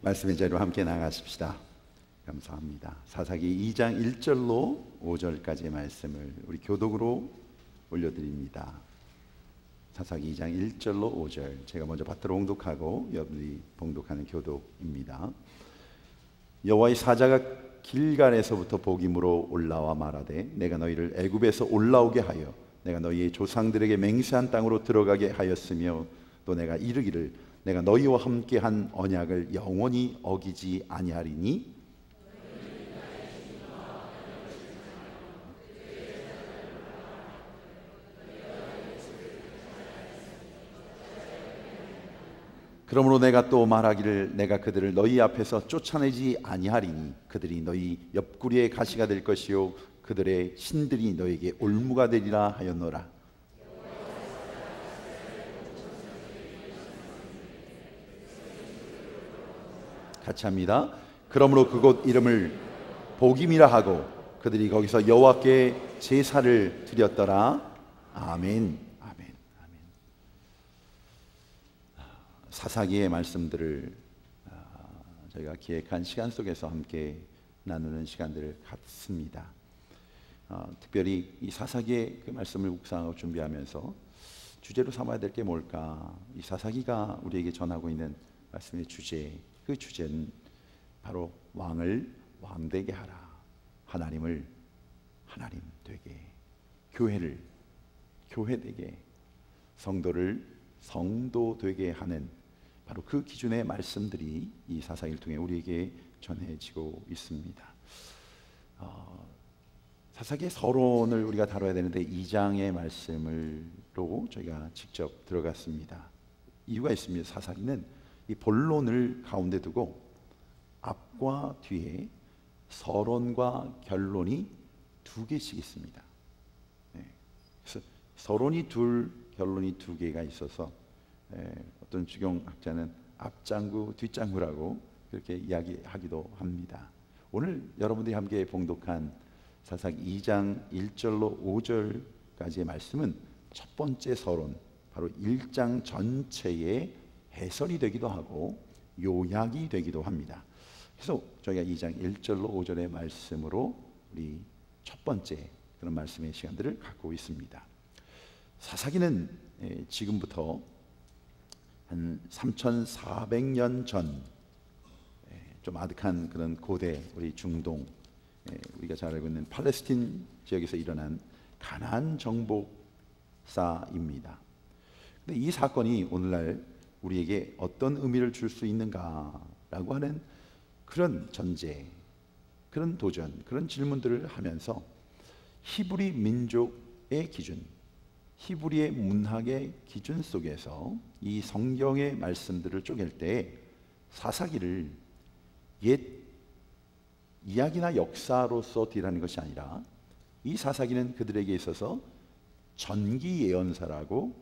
말씀의 자리로 함께 나가십시다. 감사합니다. 사사기 2장 1절로 5절까지의 말씀을 우리 교독으로 올려드립니다. 사사기 2장 1절로 5절, 제가 먼저 받들어 봉독하고 여러분이 봉독하는 교독입니다. 여호와의 사자가 길갈에서부터 복임으로 올라와 말하되 내가 너희를 애굽에서 올라오게 하여 내가 너희의 조상들에게 맹세한 땅으로 들어가게 하였으며 또 내가 이르기를 내가 너희와 함께한 언약을 영원히 어기지 아니하리니 그러므로 내가 또 말하기를 내가 그들을 너희 앞에서 쫓아내지 아니하리니 그들이 너희 옆구리에 가시가 될 것이요 그들의 신들이 너에게 올무가 되리라 하였노라. 같이 합니다. 그러므로 그곳 이름을 복임이라 하고 그들이 거기서 여호와께 제사를 드렸더라. 아멘. 사사기의 말씀들을 저희가 기획한 시간 속에서 함께 나누는 시간들을 갖습니다. 특별히 이 사사기의 그 말씀을 묵상하고 준비하면서 주제로 삼아야 될 게 뭘까? 이 사사기가 우리에게 전하고 있는 말씀의 주제, 그 주제는 바로 왕을 왕되게 하라, 하나님을 하나님 되게, 교회를 교회 되게, 성도를 성도 되게 하는 바로 그 기준의 말씀들이 이 사사기를 통해 우리에게 전해지고 있습니다. 사사기의 서론을 우리가 다뤄야 되는데 2장의 말씀으로 저희가 직접 들어갔습니다. 이유가 있습니다. 사사기는 이 본론을 가운데 두고 앞과 뒤에 서론과 결론이 두 개씩 있습니다. 그래서 서론이 둘, 결론이 두 개가 있어서 어떤 주경학자는 앞장구, 뒷장구라고 그렇게 이야기하기도 합니다. 오늘 여러분들이 함께 봉독한 사사기 2장 1절로 5절까지의 말씀은 첫 번째 서론, 바로 1장 전체의 해설이 되기도 하고 요약이 되기도 합니다. 그래서 저희가 2장 1절로 5절의 말씀으로 우리 첫 번째 그런 말씀의 시간들을 갖고 있습니다. 사사기는 지금부터 한 3,400년 전, 좀 아득한 그런 고대 우리 중동, 우리가 잘 알고 있는 팔레스틴 지역에서 일어난 가나안 정복사입니다. 근데 이 사건이 오늘날 우리에게 어떤 의미를 줄 수 있는가라고 하는 그런 전제, 그런 도전, 그런 질문들을 하면서 히브리 민족의 기준, 히브리의 문학의 기준 속에서 이 성경의 말씀들을 쪼갤 때 사사기를 옛 이야기나 역사로서 딜하는 것이 아니라 이 사사기는 그들에게 있어서 전기 예언서라고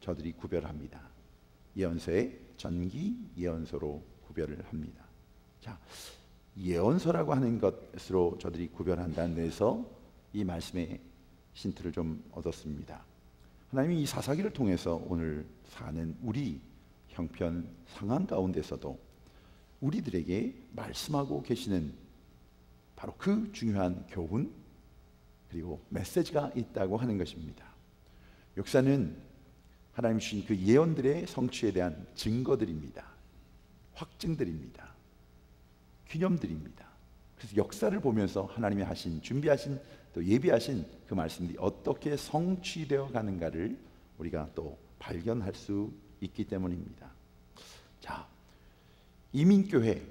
저들이 구별합니다. 예언서의 전기 예언서로 구별을 합니다. 자, 예언서라고 하는 것으로 저들이 구별한다는 데서 이 말씀의 힌트를 좀 얻었습니다. 하나님이 이 사사기를 통해서 오늘 사는 우리 형편 상황 가운데서도 우리들에게 말씀하고 계시는 바로 그 중요한 교훈 그리고 메시지가 있다고 하는 것입니다. 역사는 하나님 주신 그 예언들의 성취에 대한 증거들입니다. 확증들입니다. 기념들입니다. 그래서 역사를 보면서 하나님이 하신, 준비하신, 또 예비하신 그 말씀들이 어떻게 성취되어 가는가를 우리가 또 발견할 수 있기 때문입니다. 자, 이민교회,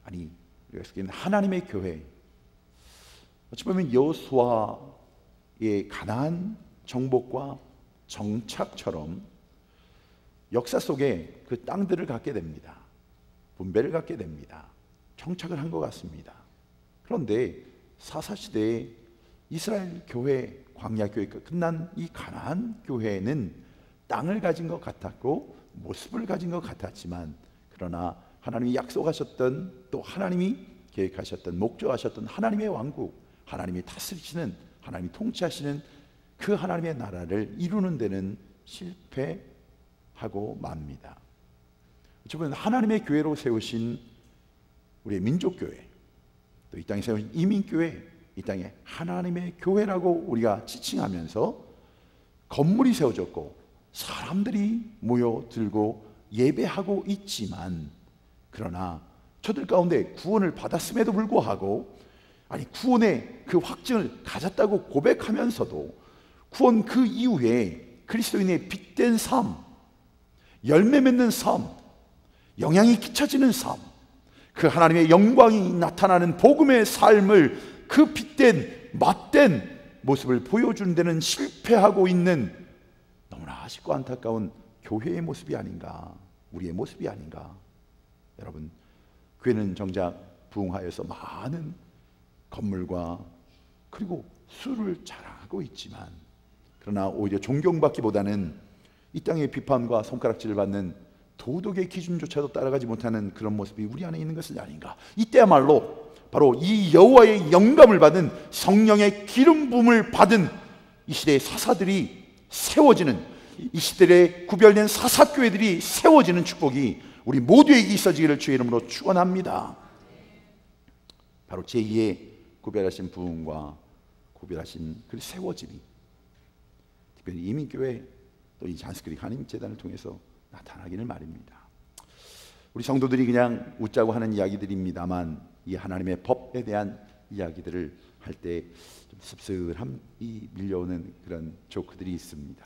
아니 우리가 쓰기에는 하나님의 교회, 어찌 보면 여호수아의 가나안 정복과 정착처럼 역사 속에 그 땅들을 갖게 됩니다. 분배를 갖게 됩니다. 정착을 한 것 같습니다. 그런데 사사시대에 이스라엘 교회, 광야 교회가 끝난 이 가나안 교회는 땅을 가진 것 같았고 모습을 가진 것 같았지만, 그러나 하나님이 약속하셨던, 또 하나님이 계획하셨던, 목적하셨던 하나님의 왕국, 하나님이 다스리시는, 하나님이 통치하시는 그 하나님의 나라를 이루는 데는 실패하고 맙니다. 어쩌면 하나님의 교회로 세우신 우리의 민족교회, 또 이 땅에 세우신 이민교회, 이 땅에 하나님의 교회라고 우리가 지칭하면서 건물이 세워졌고 사람들이 모여들고 예배하고 있지만, 그러나 저들 가운데 구원을 받았음에도 불구하고, 아니 구원의 그 확증을 가졌다고 고백하면서도 구원 그 이후에 그리스도인의 빛된 삶, 열매 맺는 삶, 영향이 끼쳐지는 삶, 그 하나님의 영광이 나타나는 복음의 삶을, 그 빛된 맛된 모습을 보여주는 데는 실패하고 있는 너무나 아쉽고 안타까운 교회의 모습이 아닌가, 우리의 모습이 아닌가. 여러분, 교회는 정작 부흥하여서 많은 건물과 그리고 수를 자랑하고 있지만, 그러나 오히려 존경받기보다는 이 땅의 비판과 손가락질을 받는 도덕의 기준조차도 따라가지 못하는 그런 모습이 우리 안에 있는 것은 아닌가. 이때야말로 바로 이 여호와의 영감을 받은, 성령의 기름 부음을 받은 이 시대의 사사들이 세워지는, 이 시대에 구별된 사사교회들이 세워지는 축복이 우리 모두에게 있어지기를 주의 이름으로 축원합니다. 바로 제2의 구별하신 부흥과 구별하신 그 세워짐이 특별히 이민교회, 또 이 잔스크릭 한인재단을 통해서 나타나기를 말입니다. 우리 성도들이 그냥 웃자고 하는 이야기들입니다만, 이 하나님의 법에 대한 이야기들을 할 때 좀 씁쓸함이 밀려오는 그런 조크들이 있습니다.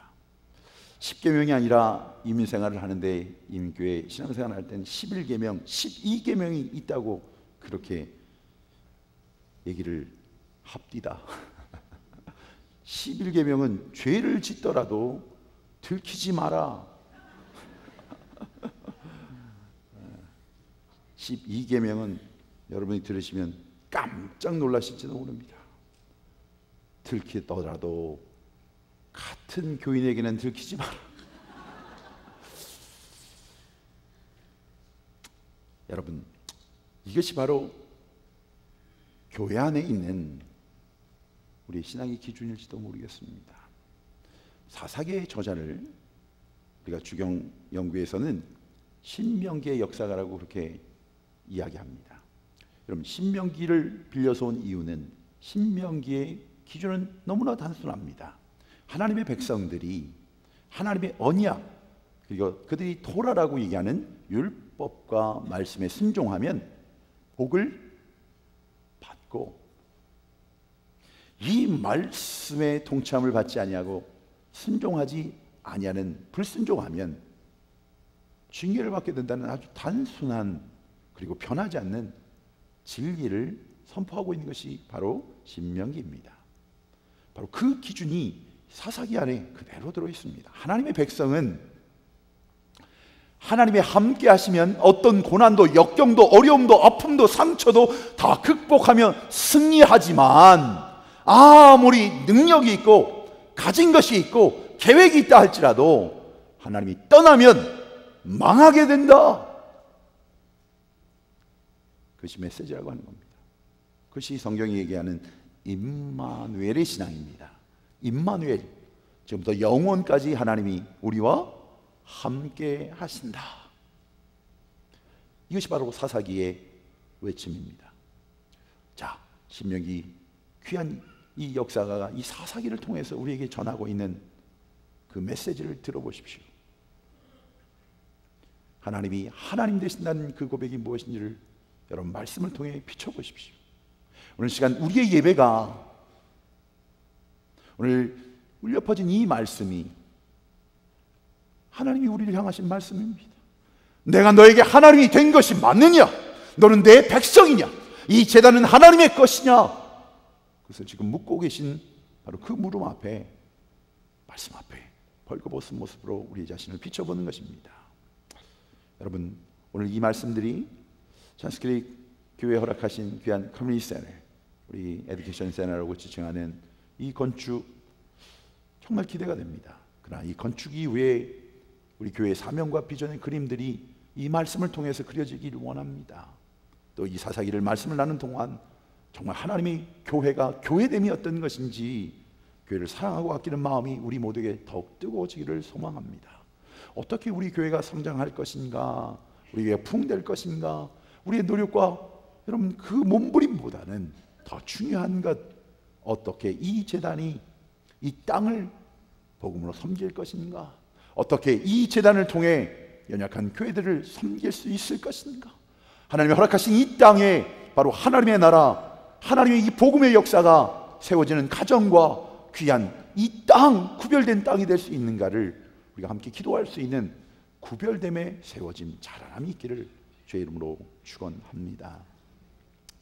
10계명이 아니라 이민생활을 하는데, 이민교회 신앙생활을 할 때는 11계명, 12계명이 있다고 그렇게 얘기를 합디다. 11계명은 죄를 짓더라도 들키지 마라. 12계명은 여러분이 들으시면 깜짝 놀라실지도 모릅니다. 들키더라도 같은 교인에게는 들키지 마라. 여러분, 이것이 바로 교회 안에 있는 우리 신앙의 기준일지도 모르겠습니다. 사사기의 저자를 우리가 주경 연구에서는 신명기의 역사가라고 그렇게 이야기합니다. 여러분, 신명기를 빌려서 온 이유는, 신명기의 기준은 너무나 단순합니다. 하나님의 백성들이 하나님의 언약, 그리고 그들이 토라라고 얘기하는 율법과 말씀에 순종하면 복을 받고, 이 말씀에 동참을 받지 아니하고 순종하지 아니하는, 불순종하면 징계를 받게 된다는 아주 단순한 그리고 변하지 않는 진리를 선포하고 있는 것이 바로 신명기입니다. 바로 그 기준이 사사기 안에 그대로 들어 있습니다. 하나님의 백성은 하나님의 함께 하시면 어떤 고난도, 역경도, 어려움도, 아픔도, 상처도 다 극복하며 승리하지만, 아무리 능력이 있고 가진 것이 있고 계획이 있다 할지라도 하나님이 떠나면 망하게 된다. 그것이 메시지라고 하는 겁니다. 그것이 성경이 얘기하는 임마누엘의 신앙입니다. 임마누엘, 지금부터 영원까지 하나님이 우리와 함께 하신다. 이것이 바로 사사기의 외침입니다. 자, 신명기 귀한 이 역사가 이 사사기를 통해서 우리에게 전하고 있는 그 메시지를 들어보십시오. 하나님이 하나님 되신다는 그 고백이 무엇인지를 여러분 말씀을 통해 비춰보십시오. 오늘 시간 우리의 예배가, 오늘 울려 퍼진 이 말씀이 하나님이 우리를 향하신 말씀입니다. 내가 너에게 하나님이 된 것이 맞느냐? 너는 내 백성이냐? 이 제단은 하나님의 것이냐? 그래서 지금 묻고 계신 바로 그 물음 앞에, 말씀 앞에 벌거벗은 모습으로 우리 자신을 비춰보는 것입니다. 여러분, 오늘 이 말씀들이 잔스크릭 교회에 허락하신 귀한 커뮤니티 센터, 우리 에듀케이션 센터라고 지칭하는 이 건축 정말 기대가 됩니다. 그러나 이 건축 이후에 우리 교회의 사명과 비전의 그림들이 이 말씀을 통해서 그려지기를 원합니다. 또 이 사사기를 말씀을 나눈 동안 정말 하나님의 교회가 교회됨이 어떤 것인지, 교회를 사랑하고 아끼는 마음이 우리 모두에게 더욱 뜨거워지기를 소망합니다. 어떻게 우리 교회가 성장할 것인가, 우리에게 풍될 것인가? 우리의 노력과 여러분 그 몸부림보다는 더 중요한 것, 어떻게 이 제단이 이 땅을 복음으로 섬길 것인가? 어떻게 이 제단을 통해 연약한 교회들을 섬길 수 있을 것인가? 하나님이 허락하신 이 땅에 바로 하나님의 나라, 하나님의 이 복음의 역사가 세워지는 가정과 귀한 이 땅, 구별된 땅이 될 수 있는가를 우리가 함께 기도할 수 있는 구별됨에 세워진 자라남이 있기를 주의 이름으로 축원합니다.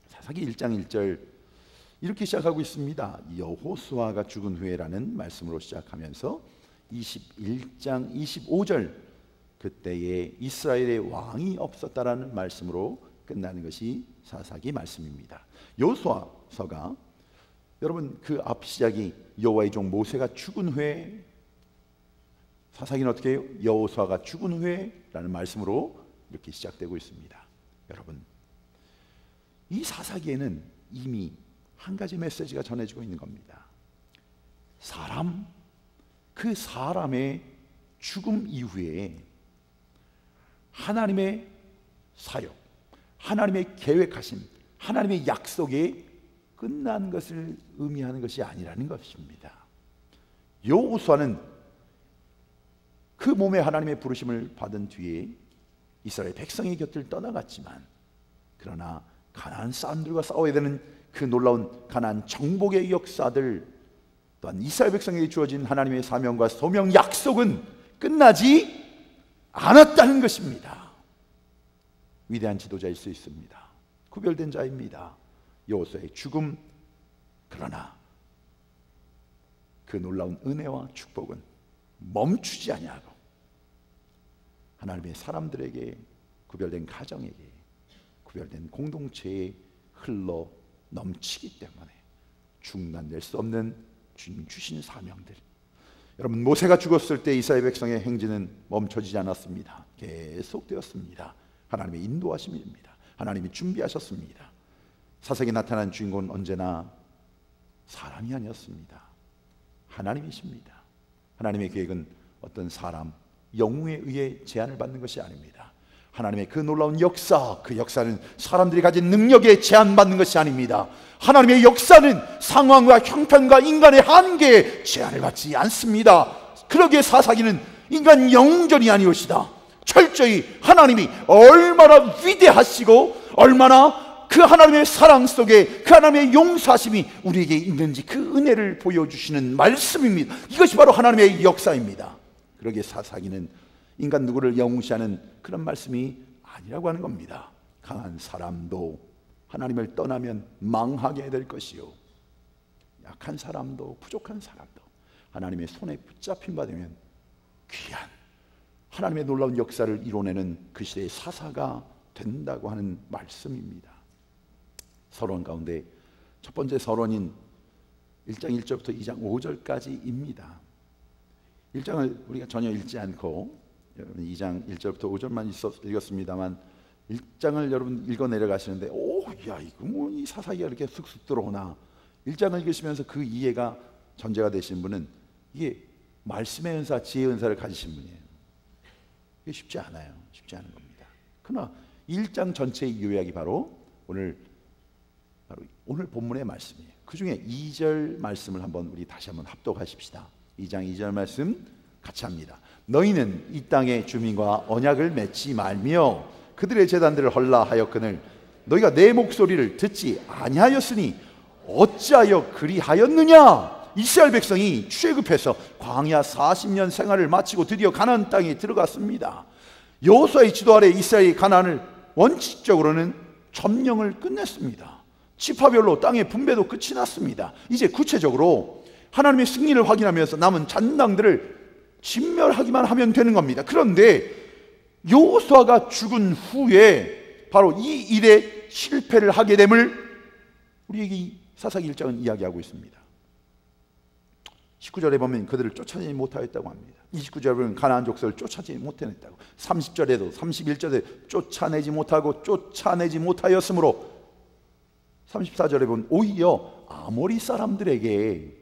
사사기 1장 1절 이렇게 시작하고 있습니다. 여호수아가 죽은 후에라는 말씀으로 시작하면서 21장 25절 그때에 이스라엘의 왕이 없었다라는 말씀으로 끝나는 것이 사사기 말씀입니다. 여호수아서가 여러분 그 앞 시작이 여호와의 종 모세가 죽은 후에, 사사기는 어떻게 해요? 여호수아가 죽은 후에라는 말씀으로 이렇게 시작되고 있습니다. 여러분 이 사사기에는 이미 한 가지 메시지가 전해지고 있는 겁니다. 사람, 그 사람의 죽음 이후에 하나님의 사역, 하나님의 계획하심, 하나님의 약속이 끝난 것을 의미하는 것이 아니라는 것입니다. 여호수아는 그 몸에 하나님의 부르심을 받은 뒤에 이스라엘 백성의 곁을 떠나갔지만, 그러나 가나안 사람들과 싸워야 되는 그 놀라운 가나안 정복의 역사들, 또한 이스라엘 백성에게 주어진 하나님의 사명과 소명 약속은 끝나지 않았다는 것입니다. 위대한 지도자일 수 있습니다. 구별된 자입니다. 여호수아의 죽음, 그러나 그 놀라운 은혜와 축복은 멈추지 아니하고 하나님의 사람들에게, 구별된 가정에게, 구별된 공동체에 흘러 넘치기 때문에 중단될 수 없는 주님 주신 사명들. 여러분 모세가 죽었을 때 이스라엘 백성의 행진은 멈춰지지 않았습니다. 계속되었습니다. 하나님의 인도하심입니다. 하나님이 준비하셨습니다. 사색에 나타난 주인공은 언제나 사람이 아니었습니다. 하나님이십니다. 하나님의 계획은 어떤 사람, 영웅에 의해 제한을 받는 것이 아닙니다. 하나님의 그 놀라운 역사, 그 역사는 사람들이 가진 능력에 제한받는 것이 아닙니다. 하나님의 역사는 상황과 형편과 인간의 한계에 제한을 받지 않습니다. 그러기에 사사기는 인간 영웅전이 아니오시다. 철저히 하나님이 얼마나 위대하시고 얼마나 그 하나님의 사랑 속에 그 하나님의 용서하심이 우리에게 있는지 그 은혜를 보여주시는 말씀입니다. 이것이 바로 하나님의 역사입니다. 그러기에 사사기는 인간 누구를 영웅시하는 그런 말씀이 아니라고 하는 겁니다. 강한 사람도 하나님을 떠나면 망하게 될 것이요, 약한 사람도 부족한 사람도 하나님의 손에 붙잡힌 바 되면 귀한 하나님의 놀라운 역사를 이뤄내는 그 시대의 사사가 된다고 하는 말씀입니다. 서론 가운데 첫 번째 서론인 1장 1절부터 2장 5절까지입니다. 1장을 우리가 전혀 읽지 않고 2장 1절부터 5절만 읽었습니다만 1장을 여러분 읽어 내려가시는데 야 이거 뭐 이 사사기가 이렇게 쑥쑥 들어오나. 1장을 읽으시면서 그 이해가 전제가 되신 분은 이게 말씀의 은사, 지혜의 은사를 가지신 분이에요. 이게 쉽지 않아요. 쉽지 않은 겁니다. 그러나 1장 전체의 요약이 바로 오늘 본문의 말씀이에요. 그 중에 2절 말씀을 우리 다시 한번 합독하십시다. 2장 2절 말씀 같이 합니다. 너희는 이 땅의 주민과 언약을 맺지 말며 그들의 제단들을 헐라하였거늘 너희가 내 목소리를 듣지 아니하였으니 어찌하여 그리하였느냐. 이스라엘 백성이 출애굽해서 광야 40년 생활을 마치고 드디어 가나안 땅에 들어갔습니다. 여호수아의 지도 아래 이스라엘이 가나안을 원칙적으로는 점령을 끝냈습니다. 지파별로 땅의 분배도 끝이 났습니다. 이제 구체적으로 하나님의 승리를 확인하면서 남은 잔당들을 진멸하기만 하면 되는 겁니다. 그런데 여호수아가 죽은 후에 바로 이 일에 실패를 하게 됨을 우리에게 이 사사기 1장은 이야기하고 있습니다. 19절에 보면 그들을 쫓아내지 못하였다고 합니다. 29절에 보면 가나안 족속을 쫓아내지 못했다고, 30절에도 31절에 쫓아내지 못하였으므로 34절에 보면 오히려 아모리 사람들에게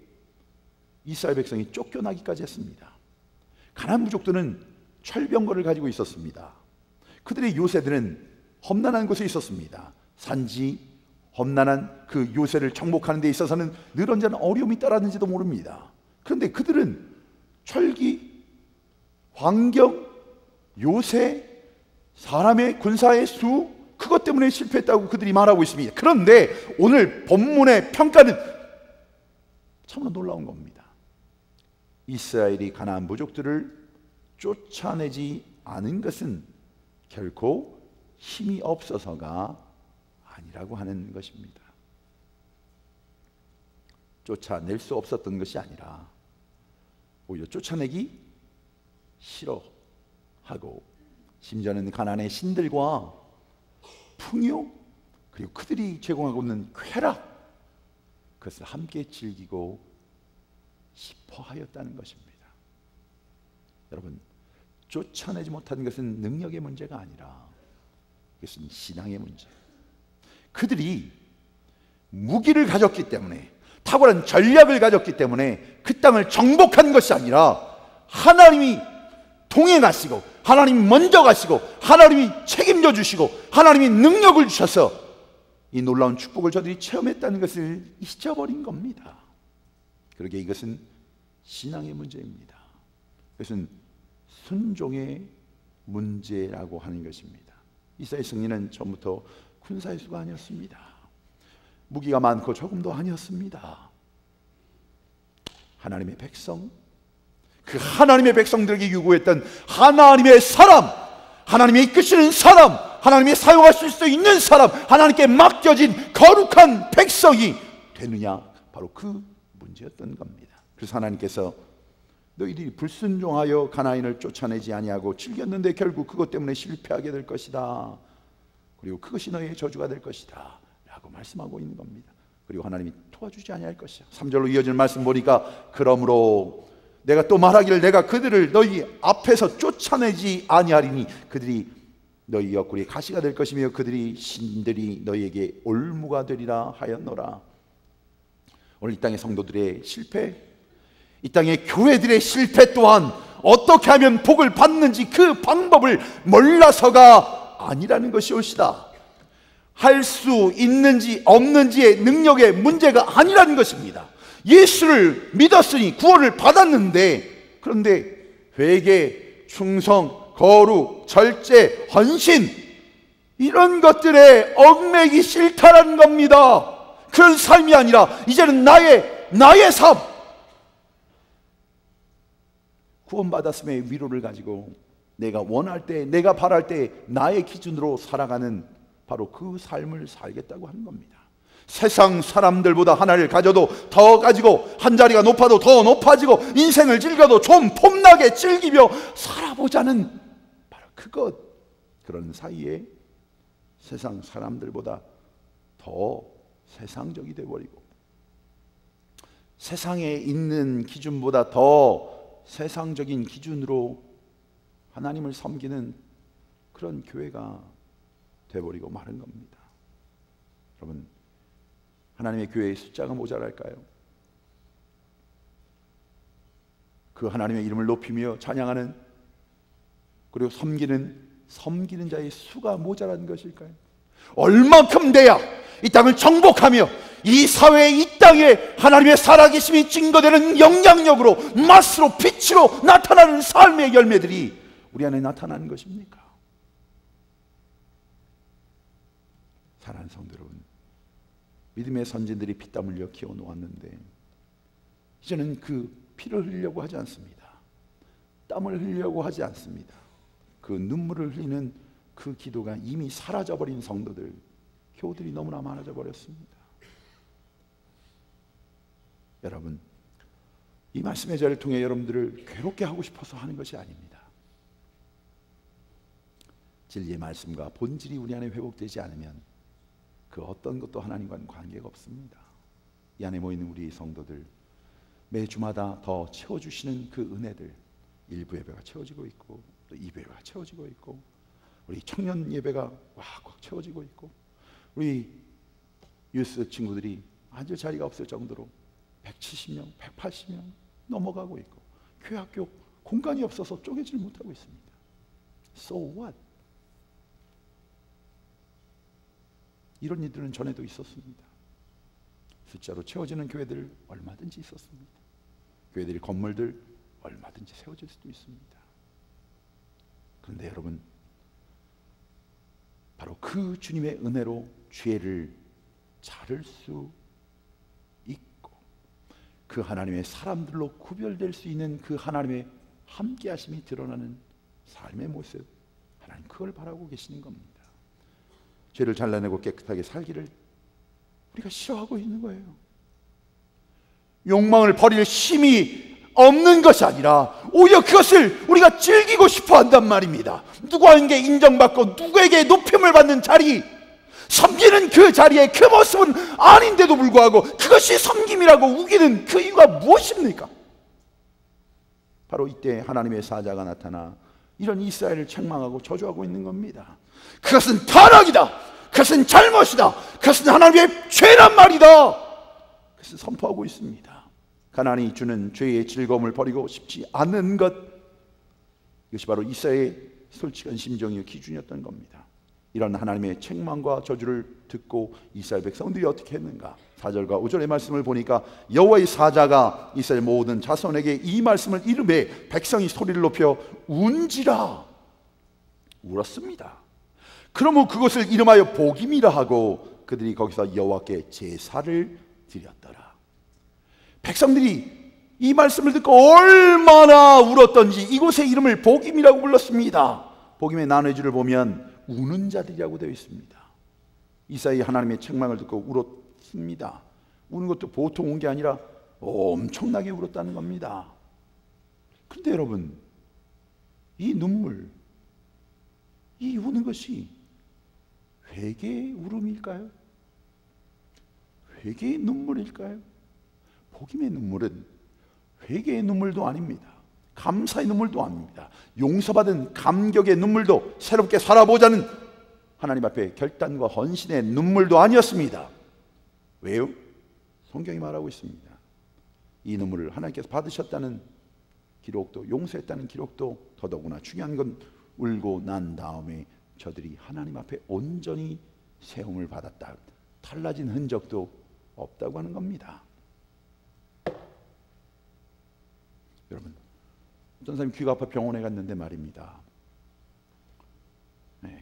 이스라엘 백성이 쫓겨나기까지 했습니다. 가나안 부족들은 철병거를 가지고 있었습니다. 그들의 요새들은 험난한 곳에 있었습니다. 산지 험난한 그 요새를 정복하는 데 있어서는 늘 언제나 어려움이 따랐는지도 모릅니다. 그런데 그들은 철기, 환경, 요새, 사람의 군사의 수, 그것 때문에 실패했다고 그들이 말하고 있습니다. 그런데 오늘 본문의 평가는 참으로 놀라운 겁니다. 이스라엘이 가나안 부족들을 쫓아내지 않은 것은 결코 힘이 없어서가 아니라고 하는 것입니다. 쫓아낼 수 없었던 것이 아니라 오히려 쫓아내기 싫어하고, 심지어는 가나안의 신들과 풍요, 그리고 그들이 제공하고 있는 쾌락, 그것을 함께 즐기고 싶어 하였다는 것입니다. 여러분, 쫓아내지 못한 것은 능력의 문제가 아니라 그것은 신앙의 문제. 그들이 무기를 가졌기 때문에, 탁월한 전략을 가졌기 때문에 그 땅을 정복한 것이 아니라 하나님이 동행하시고, 하나님이 먼저 가시고, 하나님이 책임져 주시고, 하나님이 능력을 주셔서 이 놀라운 축복을 저들이 체험했다는 것을 잊어버린 겁니다. 그러기에 이것은 신앙의 문제입니다. 그것은 순종의 문제라고 하는 것입니다. 이스라엘 승리는 처음부터 군사의 수가 아니었습니다. 무기가 많고 조금도 아니었습니다. 하나님의 백성, 그 하나님의 백성들에게 요구했던 하나님의 사람, 하나님이 이끄시는 사람, 하나님이 사용하실 수 있는 사람, 하나님께 맡겨진 거룩한 백성이 되느냐, 바로 그 문제였던 겁니다. 그래서 하나님께서 너희들이 불순종하여 가나안을 쫓아내지 아니하고 즐겼는데 결국 그것 때문에 실패하게 될 것이다, 그리고 그것이 너희의 저주가 될 것이다 라고 말씀하고 있는 겁니다. 그리고 하나님이 도와주지 아니할 것이야. 3절로 이어질 말씀 보니까, 그러므로 내가 또 말하기를 내가 그들을 너희 앞에서 쫓아내지 아니하리니 그들이 너희 옆구리에 가시가 될 것이며 그들이 신들이 너희에게 올무가 되리라 하였노라. 오늘 이 땅의 성도들의 실패, 이 땅의 교회들의 실패 또한 어떻게 하면 복을 받는지 그 방법을 몰라서가 아니라는 것이 옳시다. 할 수 있는지 없는지의 능력의 문제가 아니라는 것입니다. 예수를 믿었으니 구원을 받았는데, 그런데 회개, 충성, 거룩, 절제, 헌신, 이런 것들에 얽매기 싫다라는 겁니다. 그런 삶이 아니라 이제는 나의 삶, 구원받았음의 위로를 가지고 내가 원할 때, 내가 바랄 때 나의 기준으로 살아가는 바로 그 삶을 살겠다고 하는 겁니다. 세상 사람들보다 하나를 가져도 더 가지고, 한 자리가 높아도 더 높아지고, 인생을 즐겨도 좀 폼나게 즐기며 살아보자는 바로 그것, 그런 사이에 세상 사람들보다 더 세상적이 되어버리고, 세상에 있는 기준보다 더 세상적인 기준으로 하나님을 섬기는 그런 교회가 되어버리고 마는 겁니다. 여러분, 하나님의 교회의 숫자가 모자랄까요? 그 하나님의 이름을 높이며 찬양하는, 그리고 섬기는 자의 수가 모자란 것일까요? 얼만큼 돼야 이 땅을 정복하며 이 사회에, 이 땅에 하나님의 살아계심이 증거되는 영향력으로, 맛으로, 빛으로 나타나는 삶의 열매들이 우리 안에 나타나는 것입니까? 사랑하는 성도 여러분, 믿음의 선진들이 피땀 흘려 키워놓았는데 이제는 그 피를 흘리려고 하지 않습니다. 땀을 흘리려고 하지 않습니다. 그 눈물을 흘리는 그 기도가 이미 사라져버린 성도들, 교우들이 너무나 많아져 버렸습니다. 여러분, 이 말씀의 자리를 통해 여러분들을 괴롭게 하고 싶어서 하는 것이 아닙니다. 진리의 말씀과 본질이 우리 안에 회복되지 않으면 그 어떤 것도 하나님과는 관계가 없습니다. 이 안에 모이는 우리 성도들, 매주마다 더 채워주시는 그 은혜들, 일부 예배가 채워지고 있고, 또 2부예배가 채워지고 있고, 우리 청년 예배가 꽉꽉 채워지고 있고, 우리 유스 친구들이 앉을 자리가 없을 정도로 170명, 180명 넘어가고 있고, 교회 학교 공간이 없어서 쪼개질 못하고 있습니다. So what? 이런 일들은 전에도 있었습니다. 숫자로 채워지는 교회들 얼마든지 있었습니다. 교회들이 건물들 얼마든지 세워질 수도 있습니다. 그런데 여러분, 바로 그 주님의 은혜로 죄를 자를 수 있고 그 하나님의 사람들로 구별될 수 있는 그 하나님의 함께 하심이 드러나는 삶의 모습, 하나님 그걸 바라고 계시는 겁니다. 죄를 잘라내고 깨끗하게 살기를 우리가 싫어하고 있는 거예요. 욕망을 버릴 힘이 없는 것이 아니라 오히려 그것을 우리가 즐기고 싶어 한단 말입니다. 누구에게 인정받고 누구에게 높임을 받는 자리, 섬기는 그 자리에 그 모습은 아닌데도 불구하고 그것이 섬김이라고 우기는 그 이유가 무엇입니까? 바로 이때 하나님의 사자가 나타나 이런 이스라엘을 책망하고 저주하고 있는 겁니다. 그것은 타락이다, 그것은 잘못이다, 그것은 하나님의 죄란 말이다, 그것을 선포하고 있습니다. 가나안이 주는 죄의 즐거움을 버리고 싶지 않은 것, 이것이 바로 이사야의 솔직한 심정이요 기준이었던 겁니다. 이런 하나님의 책망과 저주를 듣고 이스라엘 백성들이 어떻게 했는가? 4절과 5절의 말씀을 보니까 여호와의 사자가 이스라엘 모든 자손에게 이 말씀을 이르매 백성이 소리를 높여 운지라 울었습니다. 그러므로 그것을 이름하여 복임이라 하고 그들이 거기서 여호와께 제사를 드렸더라. 백성들이 이 말씀을 듣고 얼마나 울었던지 이곳의 이름을 복임이라고 불렀습니다. 복임의 나누어지를 보면 우는 자들이라고 되어 있습니다. 이사야 하나님의 책망을 듣고 울었습니다. 우는 것도 보통 운 게 아니라 엄청나게 울었다는 겁니다. 그런데 여러분, 이 눈물, 이 우는 것이 회개의 울음일까요? 회개의 눈물일까요? 복임의 눈물은 회개의 눈물도 아닙니다. 감사의 눈물도 아닙니다. 용서받은 감격의 눈물도, 새롭게 살아보자는 하나님 앞에 결단과 헌신의 눈물도 아니었습니다. 왜요? 성경이 말하고 있습니다. 이 눈물을 하나님께서 받으셨다는 기록도, 용서했다는 기록도, 더더구나 중요한 건 울고 난 다음에 저들이 하나님 앞에 온전히 세움을 받았다, 달라진 흔적도 없다고 하는 겁니다. 여러분, 어떤 사람이 귀가 아파 병원에 갔는데 말입니다.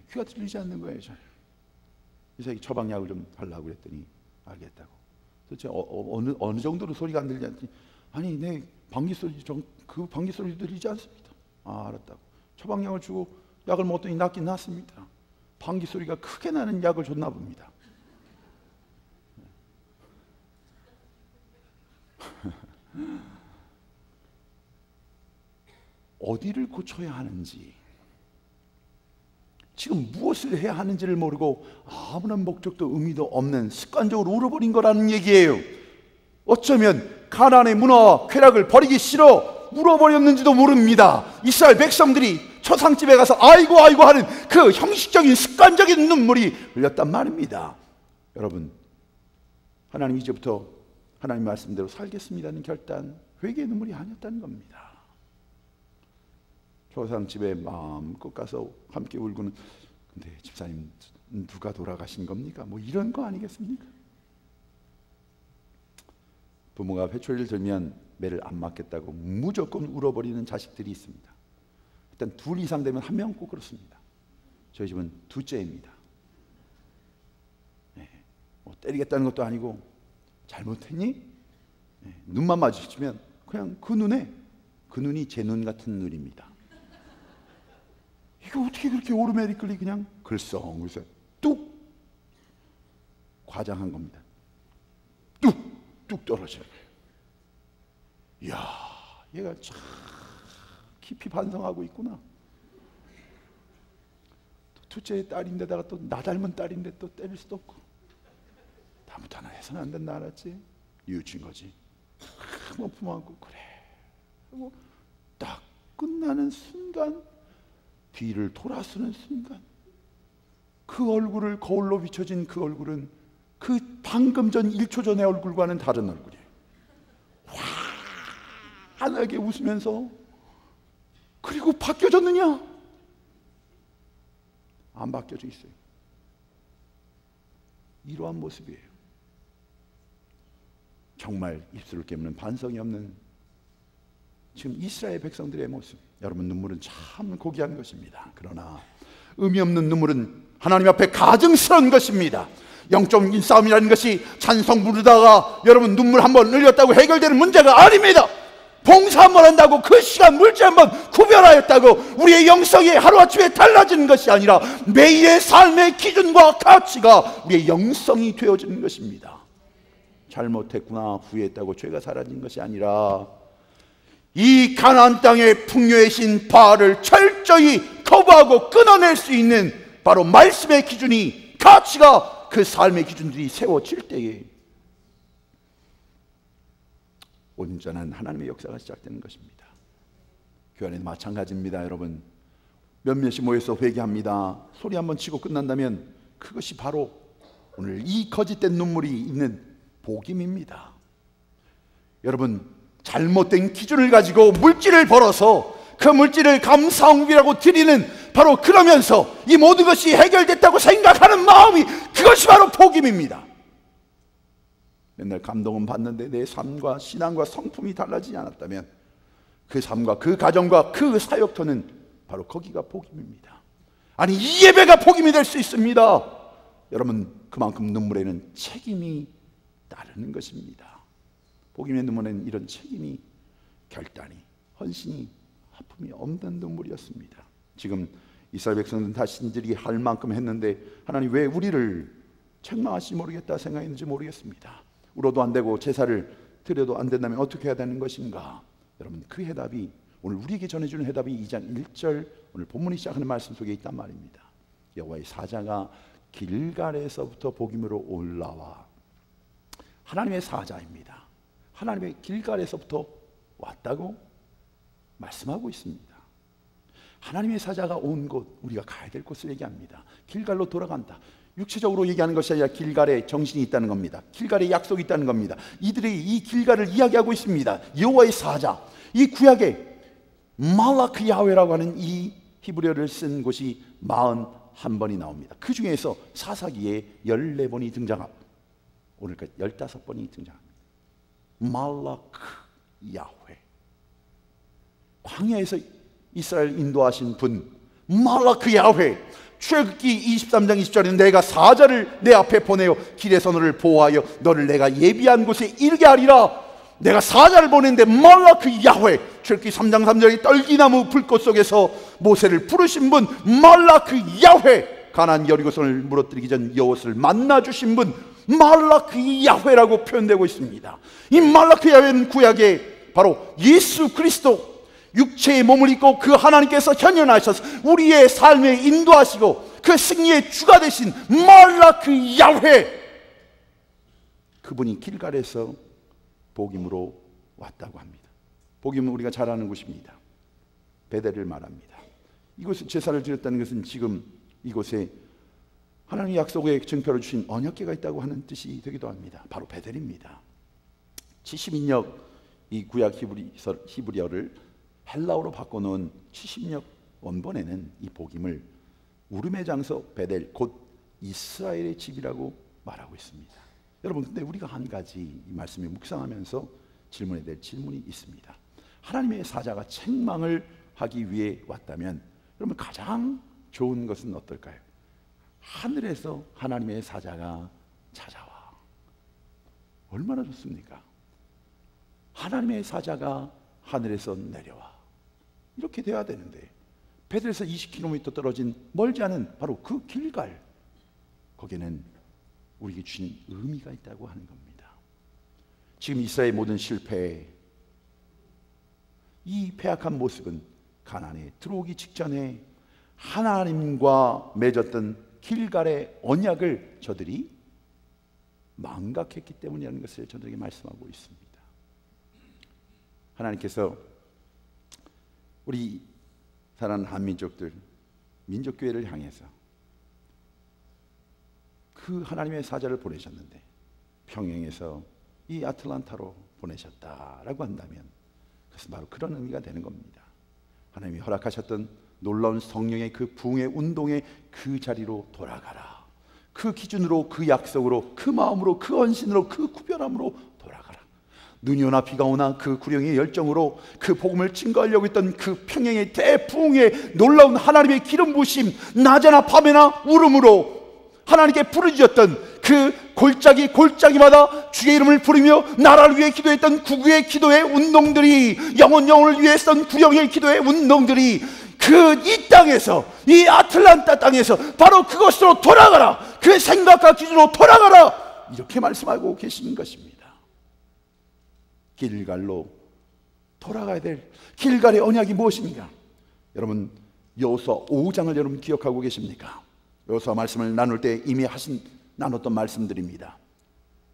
귀가 들리지 않는 거예요. 그래서 처방약을 좀 달라고 그랬더니 알겠다고. 도대체 어느 정도로 소리가 안 들리지 않지? 아니, 내 방귀 소리, 그 방귀 소리 들리지 않습니다. 아, 알았다고. 처방약을 주고 약을 먹었더니 낫긴 낫습니다. 방귀 소리가 크게 나는 약을 줬나 봅니다. 어디를 고쳐야 하는지, 지금 무엇을 해야 하는지를 모르고 아무런 목적도 의미도 없는 습관적으로 울어버린 거라는 얘기예요. 어쩌면 가나안의 문화와 쾌락을 버리기 싫어 울어버렸는지도 모릅니다. 이스라엘 백성들이 초상집에 가서 아이고 아이고 하는 그 형식적인 습관적인 눈물이 흘렸단 말입니다. 여러분, 하나님 이제부터 하나님 말씀대로 살겠습니다는 결단, 회개의 눈물이 아니었다는 겁니다. 초상집에 마음껏 가서 함께 울고는, 근데 집사님 누가 돌아가신 겁니까? 뭐 이런 거 아니겠습니까? 부모가 회초리를 들면 매를 안 맞겠다고 무조건 울어버리는 자식들이 있습니다. 일단 둘 이상 되면 한 명 꼭 그렇습니다. 저희 집은 둘째입니다. 뭐 때리겠다는 것도 아니고, 잘못했니? 눈만 마주치면 그냥 그 눈이 제 눈 같은 눈입니다. 이게 어떻게 그렇게 오르메리클리 그냥 글썽글썽 뚝 과장한 겁니다. 뚝뚝 떨어져요. 이야, 얘가 참 깊이 반성하고 있구나. 둘째 딸인데다가 또 나 닮은 딸인데 또 때릴 수도 없고, 다음부터 하나 해서는 안 된다 알았지? 이웃인 거지. 뭐 품안고 그래. 그리고 딱 끝나는 순간, 뒤를 돌아서는 순간, 그 얼굴을, 거울로 비춰진 그 얼굴은 그 방금 전 1초 전의 얼굴과는 다른 얼굴이에요. 환하게 웃으면서. 그리고 바뀌어졌느냐? 안 바뀌어져 있어요. 이러한 모습이에요. 정말 입술을 깨무는 반성이 없는 지금 이스라엘 백성들의 모습. 여러분, 눈물은 참 고귀한 것입니다. 그러나 의미 없는 눈물은 하나님 앞에 가증스러운 것입니다. 영적인 싸움이라는 것이 찬송 부르다가 여러분 눈물 한번 흘렸다고 해결되는 문제가 아닙니다. 봉사 한번 한다고 그 시간 물질 한번 구별하였다고 우리의 영성이 하루아침에 달라지는 것이 아니라 매일의 삶의 기준과 가치가 우리의 영성이 되어지는 것입니다. 잘못했구나 후회했다고 죄가 사라진 것이 아니라 이 가나안 땅의 풍요의 신 바알을 철저히 거부하고 끊어낼 수 있는 바로 말씀의 기준이, 가치가, 그 삶의 기준들이 세워질 때에 온전한 하나님의 역사가 시작되는 것입니다. 교회 안에는 마찬가지입니다. 여러분, 몇몇이 모여서 회개합니다. 소리 한번 치고 끝난다면 그것이 바로 오늘 이 거짓된 눈물이 있는 복임입니다. 여러분, 잘못된 기준을 가지고 물질을 벌어서 그 물질을 감사홍비라고 드리는, 바로 그러면서 이 모든 것이 해결됐다고 생각하는 마음이, 그것이 바로 복임입니다. 맨날 감동은 받는데 내 삶과 신앙과 성품이 달라지지 않았다면 그 삶과 그 가정과 그 사역터는 바로 거기가 복임입니다. 아니, 이 예배가 복임이 될 수 있습니다. 여러분, 그만큼 눈물에는 책임이 따르는 것입니다. 복임의 눈물에는 이런 책임이, 결단이, 헌신이, 아픔이 없는 눈물이었습니다. 지금 이스라엘 백성들은 자신들이 할 만큼 했는데 하나님 왜 우리를 책망하실지 모르겠다 생각했는지 모르겠습니다. 울어도 안 되고 제사를 드려도 안 된다면 어떻게 해야 되는 것인가? 여러분, 그 해답이 오늘 우리에게 전해주는 해답이 2장 1절 오늘 본문이 시작하는 말씀 속에 있단 말입니다. 여호와의 사자가 길갈에서부터 복임으로 올라와. 하나님의 사자입니다. 하나님의 길갈에서부터 왔다고 말씀하고 있습니다. 하나님의 사자가 온 곳, 우리가 가야 될 곳을 얘기합니다. 길갈로 돌아간다. 육체적으로 얘기하는 것이 아니라 길갈에 정신이 있다는 겁니다. 길갈에 약속이 있다는 겁니다. 이들이 이 길갈을 이야기하고 있습니다. 여호와의 사자, 이 구약에 말라크 야훼라고 하는 이 히브리어를 쓴 곳이 41번이 나옵니다. 그 중에서 사사기에 14번이 등장하고 오늘까지 15번이 등장합니다. 말라크 야훼, 광야에서 이스라엘 인도하신 분, 말라크 야훼. 출애굽기 23장 20절에는 내가 사자를 내 앞에 보내어 길에서 너를 보호하여 너를 내가 예비한 곳에 이르게 하리라. 내가 사자를 보냈는데 말라크 야훼. 출애굽기 3장 3절에 떨기나무 불꽃 속에서 모세를 부르신 분, 말라크 야훼. 가나안 여리고성을 무너뜨리기 전 여호수를 만나주신 분, 말라크 야훼라고 표현되고 있습니다. 이 말라크 야훼는 구약에 바로 예수 그리스도 육체의 몸을 입고 그 하나님께서 현현하셔서 우리의 삶에 인도하시고 그 승리의 주가 되신 말라크 야훼, 그분이 길갈에서 복임으로 왔다고 합니다. 복임은 우리가 잘 아는 곳입니다. 베델을 말합니다. 이곳에 제사를 드렸다는 것은 지금 이곳에 하나님의 약속의 증표를 주신 언약궤가 있다고 하는 뜻이 되기도 합니다. 바로 베델입니다. 70인역 이 구약 히브리어를 헬라어로 바꿔놓은 70역 원본에는 이 복임을 울음의 장소 베델, 곧 이스라엘의 집이라고 말하고 있습니다. 여러분, 근데 우리가 한 가지 이 말씀을 묵상하면서 질문해야 될 질문이 있습니다. 하나님의 사자가 책망을 하기 위해 왔다면 여러분, 가장 좋은 것은 어떨까요? 하늘에서 하나님의 사자가 찾아와. 얼마나 좋습니까? 하나님의 사자가 하늘에서 내려와. 이렇게 돼야 되는데 베델에서 20km 떨어진 멀지 않은 바로 그 길갈, 거기에는 우리에게 주신 의미가 있다고 하는 겁니다. 지금 이스라엘의 모든 실패, 이 패악한 모습은 가나안에 들어오기 직전에 하나님과 맺었던 길갈의 언약을 저들이 망각했기 때문이라는 것을 저들에게 말씀하고 있습니다. 하나님께서 우리 사랑하는 한민족들, 민족교회를 향해서 그 하나님의 사자를 보내셨는데 평양에서 이 아틀란타로 보내셨다라고 한다면 그것은 바로 그런 의미가 되는 겁니다. 하나님이 허락하셨던 놀라운 성령의 그 부흥의 운동의 그 자리로 돌아가라. 그 기준으로, 그 약속으로, 그 마음으로, 그 헌신으로, 그 구별함으로 돌아가라. 눈이 오나 비가 오나 그 구령의 열정으로 그 복음을 증거하려고 했던 그 평양의 대풍의 놀라운 하나님의 기름 부으심, 낮에나 밤에나 울음으로 하나님께 부르짖었던 그 골짜기마다 주의 이름을 부르며 나라를 위해 기도했던 구구의 기도의 운동들이, 영혼을 위해 했던 구령의 기도의 운동들이 이 땅에서, 이 아틀란타 땅에서 바로 그것으로 돌아가라, 그 생각과 기준으로 돌아가라, 이렇게 말씀하고 계시는 것입니다. 길갈로 돌아가야 될 길갈의 언약이 무엇입니까? 여러분, 여호수아 5장을 여러분 기억하고 계십니까? 여호수아 말씀을 나눌 때 이미 나눴던 말씀들입니다.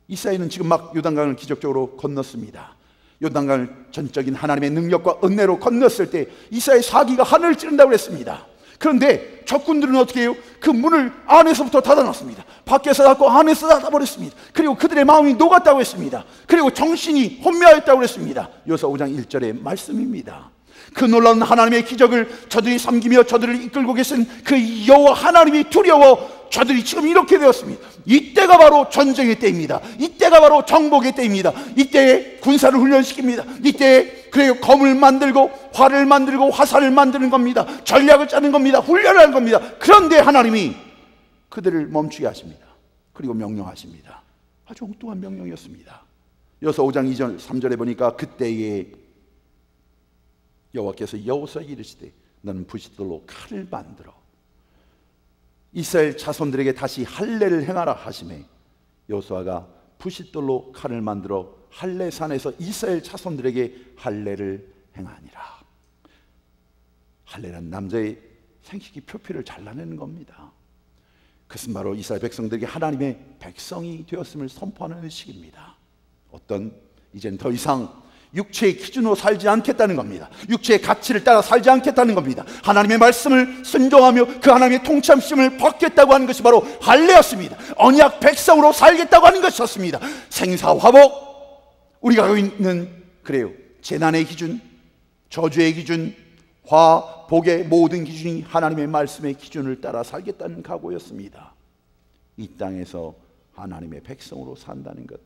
이스라엘은 지금 막 요단강을 기적적으로 건넜습니다. 요단강을 전적인 하나님의 능력과 은혜로 건넜을 때 이스라엘 사기가 하늘을 찌른다고 그랬습니다. 그런데 적군들은 어떻게 해요? 그 문을 안에서부터 닫아놨습니다. 밖에서 닫고 안에서 닫아버렸습니다. 그리고 그들의 마음이 녹았다고 했습니다. 그리고 정신이 혼미하였다고 그랬습니다. 여호수아 5장 1절의 말씀입니다. 그 놀라운 하나님의 기적을 저들이 섬기며 저들을 이끌고 계신 그 여호와 하나님이 두려워 저들이 지금 이렇게 되었습니다. 이때가 바로 전쟁의 때입니다. 이때가 바로 정복의 때입니다. 이때에 군사를 훈련시킵니다. 이때에 그래요, 검을 만들고 활을 만들고 화살을 만드는 겁니다. 전략을 짜는 겁니다. 훈련하는 겁니다. 그런데 하나님이 그들을 멈추게 하십니다. 그리고 명령하십니다. 아주 엉뚱한 명령이었습니다. 여호수아 5장 2절 3절에 보니까 그때에 여호와께서 여호수아에게 이르시되 너는 부싯돌로 칼을 만들어 이스라엘 자손들에게 다시 할례를 행하라 하시매 여호수아가 부싯돌로 칼을 만들어 할례산에서 이스라엘 자손들에게 할례를 행하니라. 할례란 남자의 생식기 표피를 잘라내는 겁니다. 그것은 바로 이스라엘 백성들에게 하나님의 백성이 되었음을 선포하는 의식입니다. 이젠 더 이상 육체의 기준으로 살지 않겠다는 겁니다. 육체의 가치를 따라 살지 않겠다는 겁니다. 하나님의 말씀을 순종하며 그 하나님의 통참심을 받겠다고 하는 것이 바로 할례였습니다. 언약 백성으로 살겠다고 하는 것이었습니다. 생사화복, 우리가 가지고 있는 재난의 기준, 저주의 기준, 화, 복의 모든 기준이 하나님의 말씀의 기준을 따라 살겠다는 각오였습니다. 이 땅에서 하나님의 백성으로 산다는 것,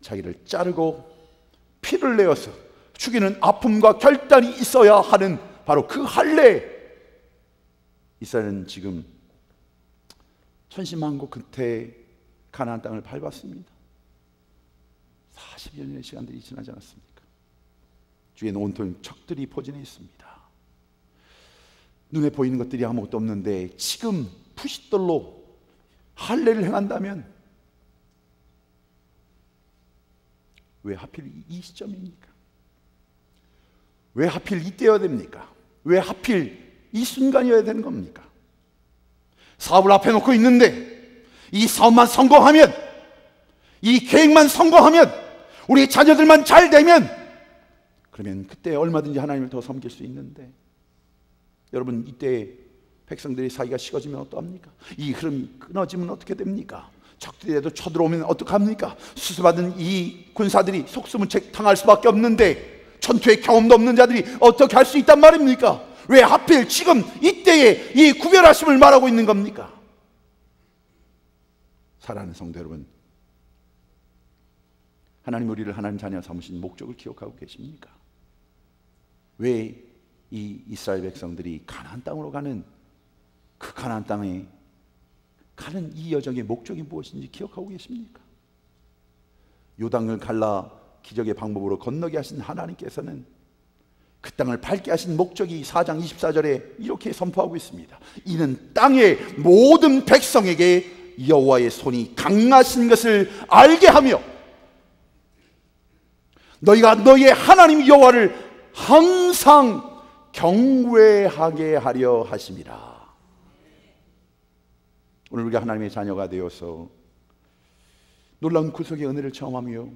자기를 자르고 피를 내어서 죽이는 아픔과 결단이 있어야 하는 바로 그 할례. 이스라엘은 지금 천신만고 끝에 가나안 땅을 밟았습니다. 40여 년의 시간들이 지나지 않았습니까? 주위에는 온통 적들이 포진해 있습니다. 눈에 보이는 것들이 아무것도 없는데 지금 부싯돌로 할례를 행한다면 왜 하필 이 시점입니까? 왜 하필 이때여야 됩니까? 왜 하필 이 순간이어야 되는 겁니까? 사업을 앞에 놓고 있는데 이 사업만 성공하면, 이 계획만 성공하면, 우리 자녀들만 잘 되면, 그러면 그때 얼마든지 하나님을 더 섬길 수 있는데, 여러분, 이때 백성들이 사이가 식어지면 어떡합니까? 이 흐름이 끊어지면 어떻게 됩니까? 적들이라도 쳐들어오면 어떡합니까? 수수받은 이 군사들이 속수무책 당할 수밖에 없는데 전투의 경험도 없는 자들이 어떻게 할 수 있단 말입니까? 왜 하필 지금 이때에 이 구별하심을 말하고 있는 겁니까? 사랑하는 성도 여러분, 하나님 우리를 하나님 자녀 삼으신 목적을 기억하고 계십니까? 왜 이 이스라엘 백성들이 가나안 땅으로 가는 그 가나안 땅에 가는 이 여정의 목적이 무엇인지 기억하고 계십니까? 요단을 갈라 기적의 방법으로 건너게 하신 하나님께서는 그 땅을 밟게 하신 목적이 4장 24절에 이렇게 선포하고 있습니다. 이는 땅의 모든 백성에게 여호와의 손이 강하신 것을 알게 하며 너희가 너희의 하나님 여호와를 항상 경외하게 하려 하심이라. 오늘 우리가 하나님의 자녀가 되어서 놀라운 구속의 은혜를 체험하며